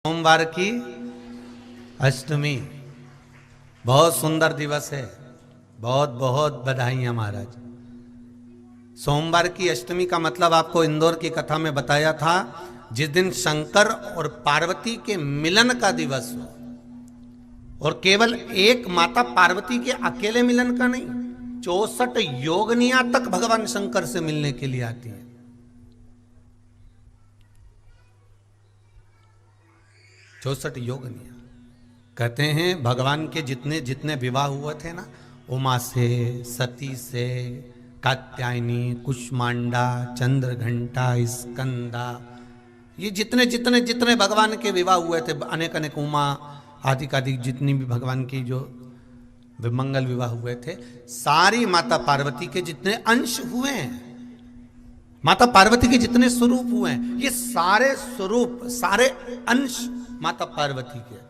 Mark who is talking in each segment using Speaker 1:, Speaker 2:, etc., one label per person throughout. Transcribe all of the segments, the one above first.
Speaker 1: सोमवार की अष्टमी बहुत सुंदर दिवस है। बहुत बहुत बधाइयाँ महाराज। सोमवार की अष्टमी का मतलब आपको इंदौर की कथा में बताया था, जिस दिन शंकर और पार्वती के मिलन का दिवस हो, और केवल एक माता पार्वती के अकेले मिलन का नहीं, 64 योगनियां तक भगवान शंकर से मिलने के लिए आती है। 64 योगनियां। कहते हैं भगवान के जितने जितने विवाह हुए थे ना, उमा से, सती से, कात्यायनी, कुष्मांडा, चंद्रघंटा, स्कंदा, ये जितने जितने जितने भगवान के विवाह हुए थे, अनेक अनेक उमा आदि आदि जितनी भी भगवान की जो विमंगल विवाह हुए थे, सारी माता पार्वती के जितने अंश हुए हैं, माता पार्वती के जितने स्वरूप हुए हैं, ये सारे स्वरूप, सारे अंश माता पार्वती के।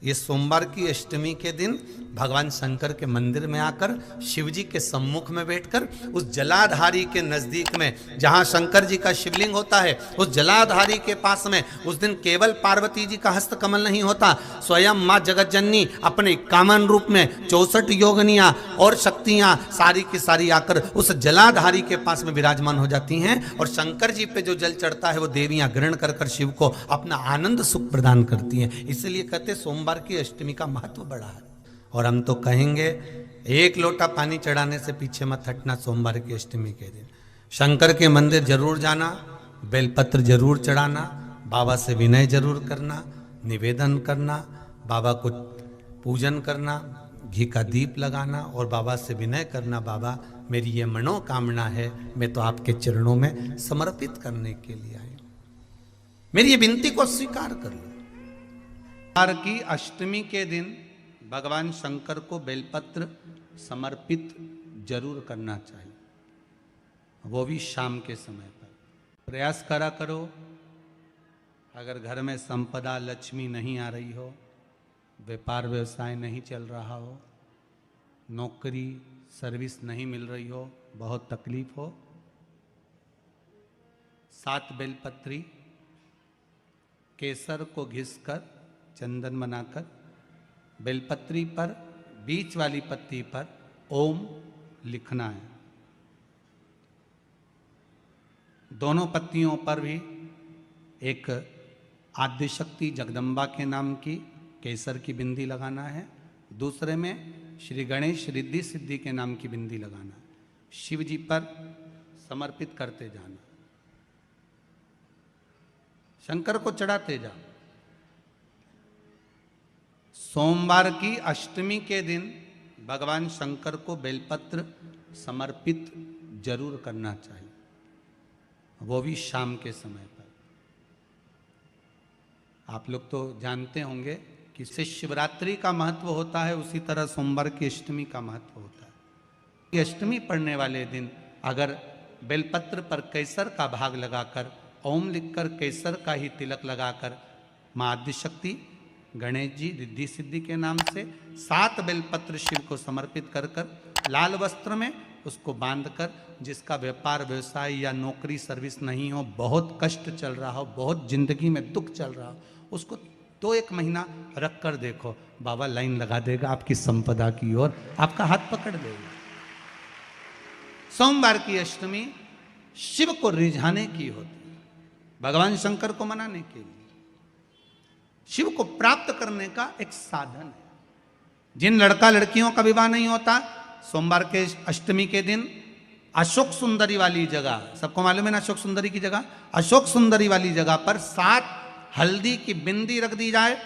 Speaker 1: ये सोमवार की अष्टमी के दिन भगवान शंकर के मंदिर में आकर शिव जी के सम्मुख में बैठकर उस जलाधारी के नजदीक में, जहां शंकर जी का शिवलिंग होता है, उस जलाधारी के पास में उस दिन केवल पार्वती जी का हस्त कमल नहीं होता, स्वयं मां जगतजननी अपने कामन रूप में 64 योगनियां और शक्तियां सारी की सारी आकर उस जलाधारी के पास में विराजमान हो जाती हैं, और शंकर जी पे जो जल चढ़ता है वो देवियां ग्रहण कर कर शिव को अपना आनंद सुख प्रदान करती हैं। इसलिए कहते सोमवार की अष्टमी का महत्व बड़ा है। और हम तो कहेंगे एक लोटा पानी चढ़ाने से पीछे मत हटना। सोमवार की अष्टमी के दिन शंकर के मंदिर जरूर जाना, बेलपत्र जरूर चढ़ाना, बाबा से विनय जरूर करना, निवेदन करना, बाबा को पूजन करना, घी का दीप लगाना और बाबा से विनय करना, बाबा मेरी ये मनोकामना है, मैं तो आपके चरणों में समर्पित करने के लिए आई, मेरी ये विनती को स्वीकार कर लो। सोमवार की अष्टमी के दिन भगवान शंकर को बेलपत्र समर्पित जरूर करना चाहिए, वो भी शाम के समय पर। प्रयास करा करो, अगर घर में संपदा लक्ष्मी नहीं आ रही हो, व्यापार व्यवसाय नहीं चल रहा हो, नौकरी सर्विस नहीं मिल रही हो, बहुत तकलीफ हो, 7 बेलपत्री केसर को घिसकर चंदन बनाकर बेलपत्री पर बीच वाली पत्ती पर ओम लिखना है। दोनों पत्तियों पर भी एक आद्यशक्ति जगदम्बा के नाम की केसर की बिंदी लगाना है, दूसरे में श्री गणेश रिद्धि सिद्धि के नाम की बिंदी लगाना है। शिव जी पर समर्पित करते जाना, शंकर को चढ़ाते जाओ। सोमवार की अष्टमी के दिन भगवान शंकर को बेलपत्र समर्पित जरूर करना चाहिए, वो भी शाम के समय पर। आप लोग तो जानते होंगे कि शिवरात्रि का महत्व होता है, उसी तरह सोमवार की अष्टमी का महत्व होता है। ये अष्टमी पढ़ने वाले दिन अगर बेलपत्र पर केसर का भाग लगाकर, ओम लिखकर केसर का ही तिलक लगाकर मां आद्यशक्ति गणेश जी रिद्धि सिद्धि के नाम से 7 बेलपत्र शिव को समर्पित कर कर लाल वस्त्र में उसको बांधकर, जिसका व्यापार व्यवसाय या नौकरी सर्विस नहीं हो, बहुत कष्ट चल रहा हो, बहुत जिंदगी में दुख चल रहा हो, उसको 2-1 महीना रख कर देखो, बाबा लाइन लगा देगा आपकी संपदा की ओर, आपका हाथ पकड़ देगा। सोमवार की अष्टमी शिव को रिझाने की होती है, भगवान शंकर को मनाने के लिए, शिव को प्राप्त करने का एक साधन है। जिन लड़का लड़कियों का विवाह नहीं होता, सोमवार के अष्टमी के दिन अशोक सुंदरी वाली जगह, सबको मालूम है ना अशोक सुंदरी की जगह, अशोक सुंदरी वाली जगह पर 7 हल्दी की बिंदी रख दी जाए,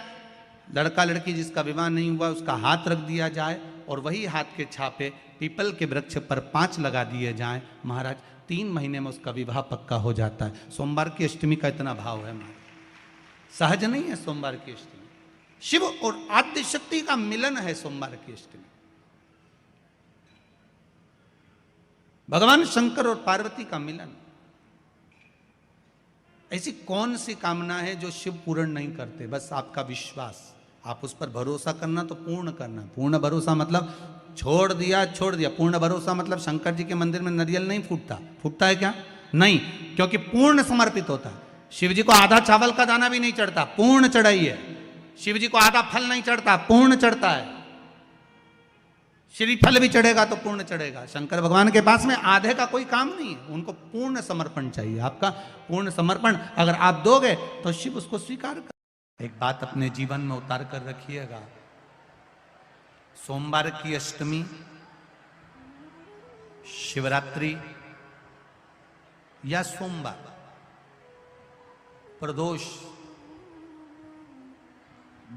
Speaker 1: लड़का लड़की जिसका विवाह नहीं हुआ उसका हाथ रख दिया जाए, और वही हाथ के छापे पीपल के वृक्ष पर 5 लगा दिए जाएं। महाराज 3 महीने में उसका विवाह पक्का हो जाता है। सोमवार की अष्टमी का इतना भाव है महाराज, सहज नहीं है सोमवार की अष्टमी। शिव और आद्य शक्ति का मिलन है सोमवार की अष्टमी। भगवान शंकर और पार्वती का मिलन। ऐसी कौन सी कामना है जो शिव पूर्ण नहीं करते? बस आपका विश्वास, आप उस पर भरोसा करना तो पूर्ण करना। पूर्ण भरोसा मतलब छोड़ दिया छोड़ दिया, पूर्ण भरोसा मतलब शंकर जी के मंदिर में नारियल नहीं फूटता, फूटता है क्या? नहीं, क्योंकि पूर्ण समर्पित होता है। शिव जी को आधा चावल का दाना भी नहीं चढ़ता, पूर्ण चढ़ाइए। शिव जी को आधा फल नहीं चढ़ता, पूर्ण चढ़ता है। श्रीफल भी चढ़ेगा तो पूर्ण चढ़ेगा। शंकर भगवान के पास में आधे का कोई काम नहीं है, उनको पूर्ण समर्पण चाहिए। आपका पूर्ण समर्पण अगर आप दोगे तो शिव उसको स्वीकार कर। एक बात अपने जीवन में उतार कर रखिएगा, सोमवार की अष्टमी, शिवरात्रि या सोमवार, प्रदोष,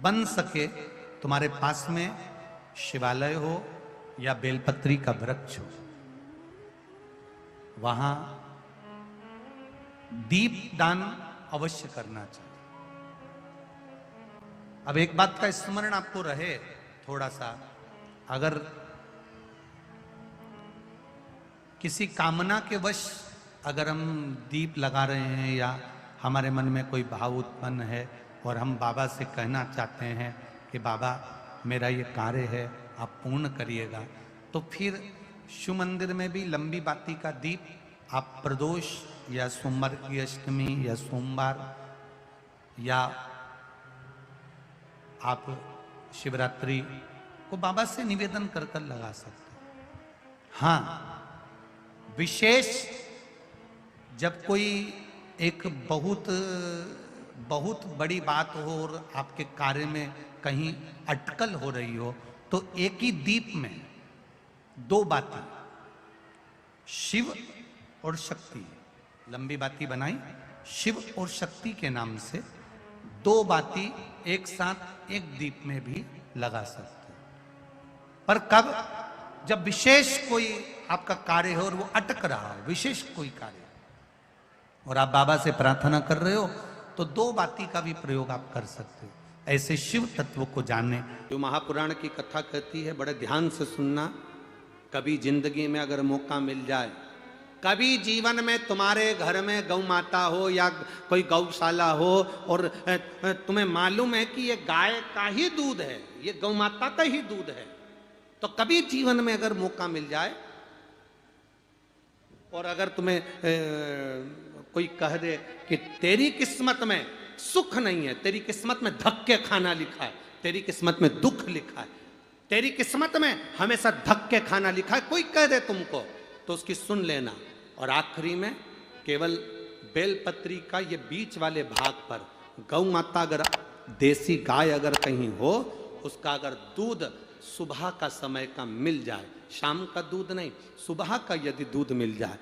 Speaker 1: बन सके तुम्हारे पास में शिवालय हो या बेलपत्री का वृक्ष हो, वहां दीप दान अवश्य करना चाहिए। अब एक बात का स्मरण आपको रहे थोड़ा सा, अगर किसी कामना के वश अगर हम दीप लगा रहे हैं या हमारे मन में कोई भाव उत्पन्न है और हम बाबा से कहना चाहते हैं कि बाबा मेरा ये कार्य है आप पूर्ण करिएगा, तो फिर शिव मंदिर में भी लंबी बाती का दीप आप प्रदोष या सोमवार की अष्टमी या सोमवार या आप शिवरात्रि को बाबा से निवेदन कर कर लगा सकते हैं। हाँ, विशेष जब कोई एक बहुत बड़ी बात हो और आपके कार्य में कहीं अटकल हो रही हो, तो एक ही दीप में दो बाती, शिव और शक्ति, लंबी बाती बनाई शिव और शक्ति के नाम से, दो बाती एक साथ एक दीप में भी लगा सकते हैं। पर कब? जब विशेष कोई आपका कार्य हो और वो अटक रहा हो, विशेष कोई कार्य, और आप बाबा से प्रार्थना कर रहे हो, तो दो बाती का भी प्रयोग आप कर सकते हो। ऐसे शिव तत्व को जानने, जो महापुराण की कथा कहती है, बड़े ध्यान से सुनना। कभी जिंदगी में अगर मौका मिल जाए, कभी जीवन में तुम्हारे घर में गौ माता हो या कोई गौशाला हो और तुम्हें मालूम है कि ये गाय का ही दूध है, ये गौ माता का ही दूध है, तो कभी जीवन में अगर मौका मिल जाए और अगर तुम्हें कोई कह दे कि तेरी किस्मत में सुख नहीं है, तेरी किस्मत में धक्के खाना लिखा है, तेरी किस्मत में दुख लिखा है, तेरी किस्मत में हमेशा धक्के खाना लिखा है, कोई कह दे तुमको, तो उसकी सुन लेना। और आखिरी में केवल बेलपत्री का ये बीच वाले भाग पर गौ माता, अगर देसी गाय अगर कहीं हो, उसका अगर दूध सुबह का समय का मिल जाए, शाम का दूध नहीं, सुबह का यदि दूध मिल जाए,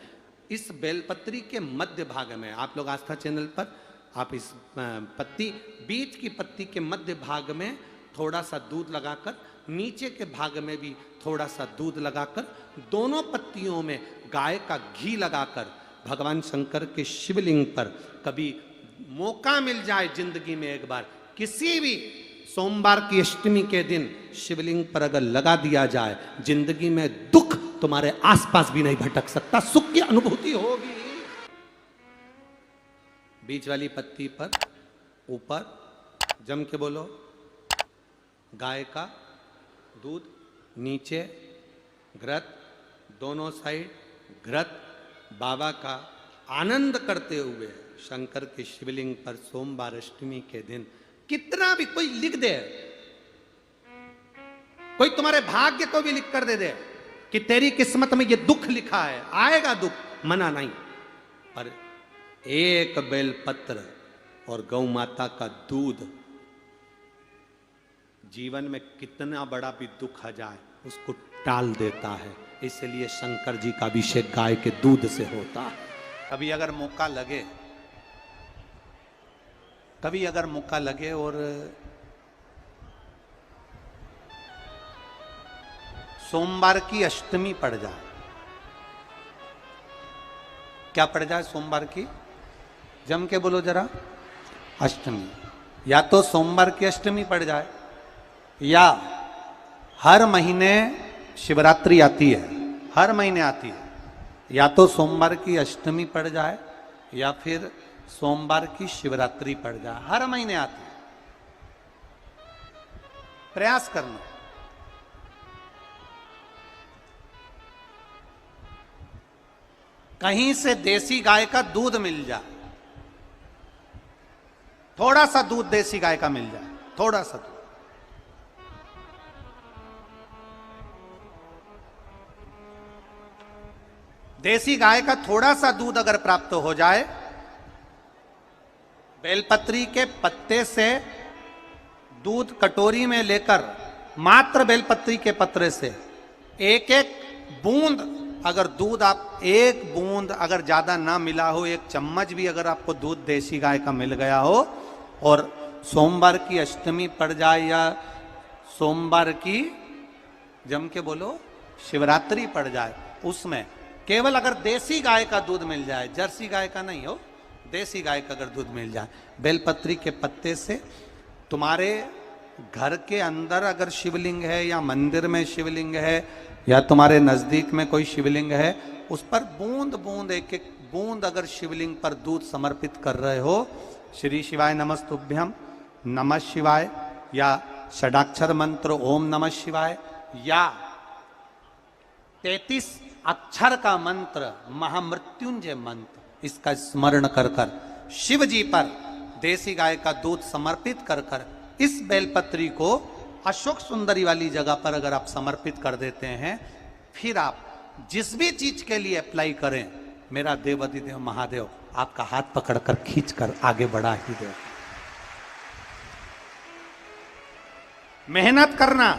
Speaker 1: इस बेलपत्री के मध्य भाग में, आप लोग आस्था चैनल पर आप इस पत्ती, बीच की पत्ती के मध्य भाग में थोड़ा सा दूध लगाकर, नीचे के भाग में भी थोड़ा सा दूध लगाकर, दोनों पत्तियों में गाय का घी लगाकर भगवान शंकर के शिवलिंग पर कभी मौका मिल जाए जिंदगी में एक बार, किसी भी सोमवार की अष्टमी के दिन शिवलिंग पर अगर लगा दिया जाए, जिंदगी में दुख तुम्हारे आसपास भी नहीं भटक सकता, सुख की अनुभूति होगी। बीच वाली पत्ती पर ऊपर जम के बोलो गाय का दूध, नीचे घृत, दोनों साइड घृत, बाबा का आनंद करते हुए शंकर के शिवलिंग पर सोमवार अष्टमी के दिन, कितना भी कोई लिख दे, कोई तुम्हारे भाग्य को भी लिख कर दे दे कि तेरी किस्मत में ये दुख लिखा है, आएगा दुख, मना नहीं, पर एक बेलपत्र और गौ माता का दूध जीवन में कितना बड़ा भी दुख आ जाए उसको टाल देता है। इसलिए शंकर जी का अभिषेक गाय के दूध से होता है। कभी अगर मौका लगे, कभी अगर मौका लगे और सोमवार की अष्टमी पड़ जाए, क्या पड़ जाए सोमवार की? जम के बोलो जरा, अष्टमी। या तो सोमवार की अष्टमी पड़ जाए, या हर महीने शिवरात्रि आती है, हर महीने आती है, या तो सोमवार की अष्टमी पड़ जाए या फिर सोमवार की शिवरात्रि पड़ जाए, हर महीने आती है। प्रयास करना। कहीं से देसी गाय का दूध मिल जाए, थोड़ा सा दूध देसी गाय का मिल जाए, थोड़ा सा दूध। देसी गाय का थोड़ा सा दूध अगर प्राप्त हो जाए, बेलपत्री के पत्ते से दूध कटोरी में लेकर, मात्र बेलपत्री के पत्रे से एक एक बूंद, अगर दूध आप एक बूंद अगर ज्यादा ना मिला हो, एक चम्मच भी अगर आपको दूध देसी गाय का मिल गया हो, और सोमवार की अष्टमी पड़ जाए या सोमवार की जम के बोलो शिवरात्रि पड़ जाए, उसमें केवल अगर देसी गाय का दूध मिल जाए, जर्सी गाय का नहीं हो, देसी गाय का अगर दूध मिल जाए, बेलपत्री के पत्ते से, तुम्हारे घर के अंदर अगर शिवलिंग है या मंदिर में शिवलिंग है या तुम्हारे नजदीक में कोई शिवलिंग है, उस पर बूंद बूंद एक एक बूंद अगर शिवलिंग पर दूध समर्पित कर रहे हो, श्री शिवाय नमस्तुभ्यम, नमः शिवाय, या षडाक्षर मंत्र ओम नमः शिवाय, या 33 अक्षर का मंत्र महामृत्युंजय मंत्र, इसका स्मरण कर कर शिव जी पर देसी गाय का दूध समर्पित कर कर इस बेलपत्री को अशोक सुंदरी वाली जगह पर अगर आप समर्पित कर देते हैं, फिर आप जिस भी चीज के लिए अप्लाई करें, मेरा देवाधिदेव महादेव आपका हाथ पकड़कर खींचकर आगे बढ़ा ही दे। मेहनत करना,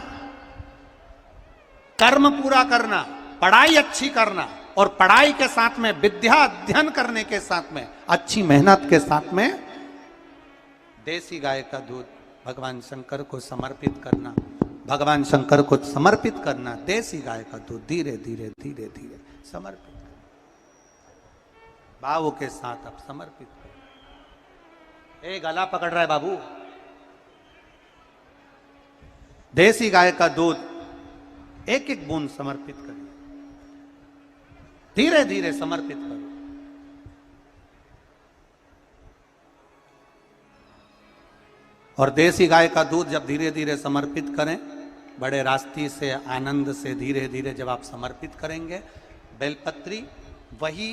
Speaker 1: कर्म पूरा करना, पढ़ाई अच्छी करना, और पढ़ाई के साथ में विद्या अध्ययन करने के साथ में अच्छी मेहनत के साथ में देसी गाय का दूध भगवान शंकर को समर्पित करना, भगवान शंकर को समर्पित करना, देसी गाय का दूध धीरे धीरे धीरे धीरे समर्पित करना, भावों के साथ आप समर्पित करें। ए गला पकड़ रहा है बाबू, देसी गाय का दूध एक एक बूंद समर्पित करिए, धीरे धीरे समर्पित करो। और देसी गाय का दूध जब धीरे धीरे समर्पित करें, बड़े रास्ते से आनंद से धीरे धीरे जब आप समर्पित करेंगे, बेलपत्री वही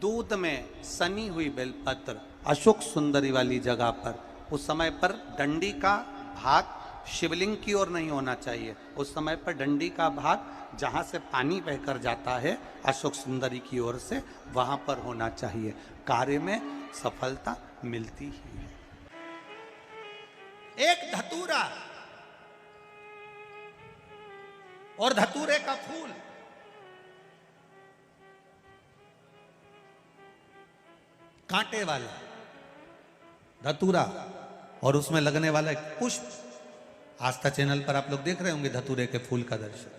Speaker 1: दूध में सनी हुई बेलपत्र अशोक सुंदरी वाली जगह पर, उस समय पर डंडी का भाग शिवलिंग की ओर नहीं होना चाहिए, उस समय पर डंडी का भाग जहां से पानी बहकर जाता है अशोक सुंदरी की ओर से, वहां पर होना चाहिए। कार्य में सफलता मिलती ही है। एक धतूरा और धतूरे का फूल, कांटे वाला धतूरा और उसमें लगने वाला एक पुष्प, आस्था चैनल पर आप लोग देख रहे होंगे धतूरे के फूल का दर्शन।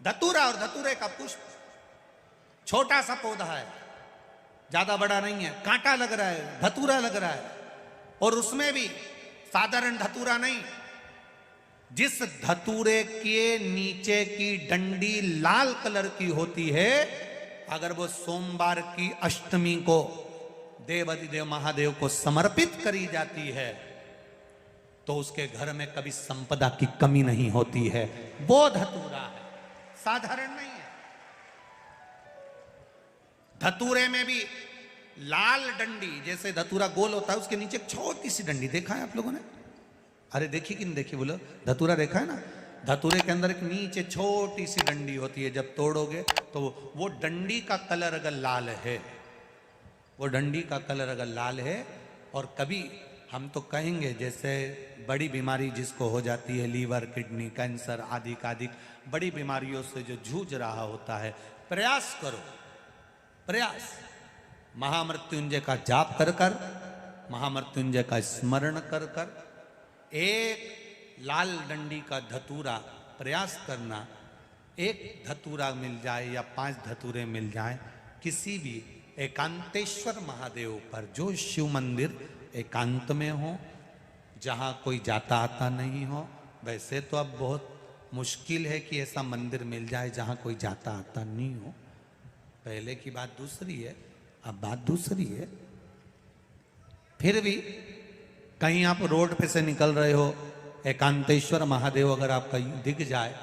Speaker 1: धतूरा और धतूरे का पुष्प, छोटा सा पौधा है, ज्यादा बड़ा नहीं है, कांटा लग रहा है, धतूरा लग रहा है, और उसमें भी साधारण धतूरा नहीं, जिस धतूरे के नीचे की डंडी लाल कलर की होती है, अगर वो सोमवार की अष्टमी को देवाधिदेव महादेव को समर्पित करी जाती है, तो उसके घर में कभी संपदा की कमी नहीं होती है। वो धतूरा है, साधारण नहीं है। धतूरे में भी लाल डंडी, जैसे धतूरा गोल होता है, उसके नीचे एक छोटी सी डंडी, देखा है आप लोगों ने? अरे देखी कि नहीं देखी बोलो? धतूरा देखा है ना? धतूरे के अंदर एक नीचे छोटी सी डंडी होती है, जब तोड़ोगे तो वो डंडी का कलर अगर लाल है, वो डंडी का कलर अगर लाल है, और कभी हम तो कहेंगे जैसे बड़ी बीमारी जिसको हो जाती है, लीवर, किडनी, कैंसर आदि आदि बड़ी बीमारियों से जो जूझ रहा होता है, प्रयास करो, प्रयास महामृत्युंजय का जाप कर कर, महामृत्युंजय का स्मरण कर कर, एक लाल डंडी का धतूरा प्रयास करना, एक धतूरा मिल जाए या 5 धतूरे मिल जाए किसी भी एकांतेश्वर महादेव पर, जो शिव मंदिर एकांत में हो, जहाँ कोई जाता आता नहीं हो। वैसे तो अब बहुत मुश्किल है कि ऐसा मंदिर मिल जाए जहाँ कोई जाता आता नहीं हो, पहले की बात दूसरी है, अब बात दूसरी है। फिर भी कहीं आप रोड पे से निकल रहे हो, एकांतेश्वर महादेव अगर आपका दिख जाए,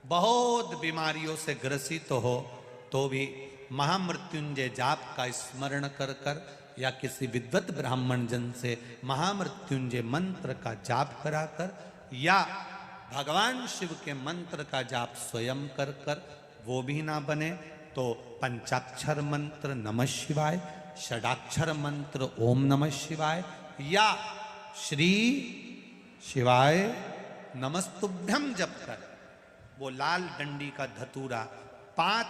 Speaker 1: बहुत बीमारियों से ग्रसित हो, तो भी महामृत्युंजय जाप का स्मरण कर कर या किसी विद्वत ब्राह्मण जन से महामृत्युंजय मंत्र का जाप कराकर या भगवान शिव के मंत्र का जाप स्वयं कर कर वो भी ना बने तो पंचाक्षर मंत्र नमः शिवाय, षडाक्षर मंत्र ओम नमः शिवाय या श्री शिवाय नमस्तुभ्यम जप कर वो लाल डंडी का धतूरा 5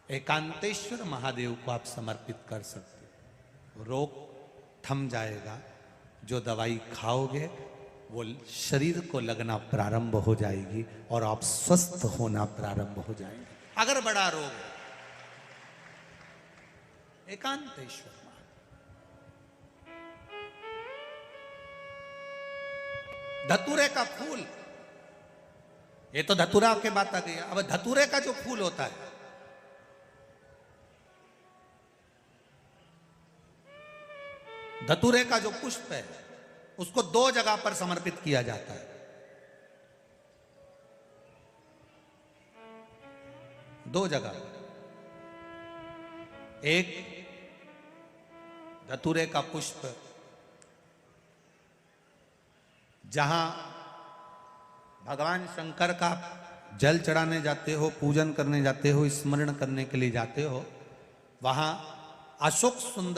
Speaker 1: एकांतेश्वर महादेव को आप समर्पित कर सकते हो। रोग थम जाएगा, जो दवाई खाओगे वो शरीर को लगना प्रारंभ हो जाएगी और आप स्वस्थ होना प्रारंभ हो जाएंगे। अगर बड़ा रोग है, एकांतेश्वर धतूरे का फूल, ये तो धतूरा के बात आ गई। अब धतूरे का जो फूल होता है, धतूरे का जो पुष्प है उसको 2 जगह पर समर्पित किया जाता है। 2 जगह, एक धतूरे का पुष्प जहां भगवान शंकर का जल चढ़ाने जाते हो, पूजन करने जाते हो, स्मरण करने के लिए जाते हो, वहां अशोक सुंदर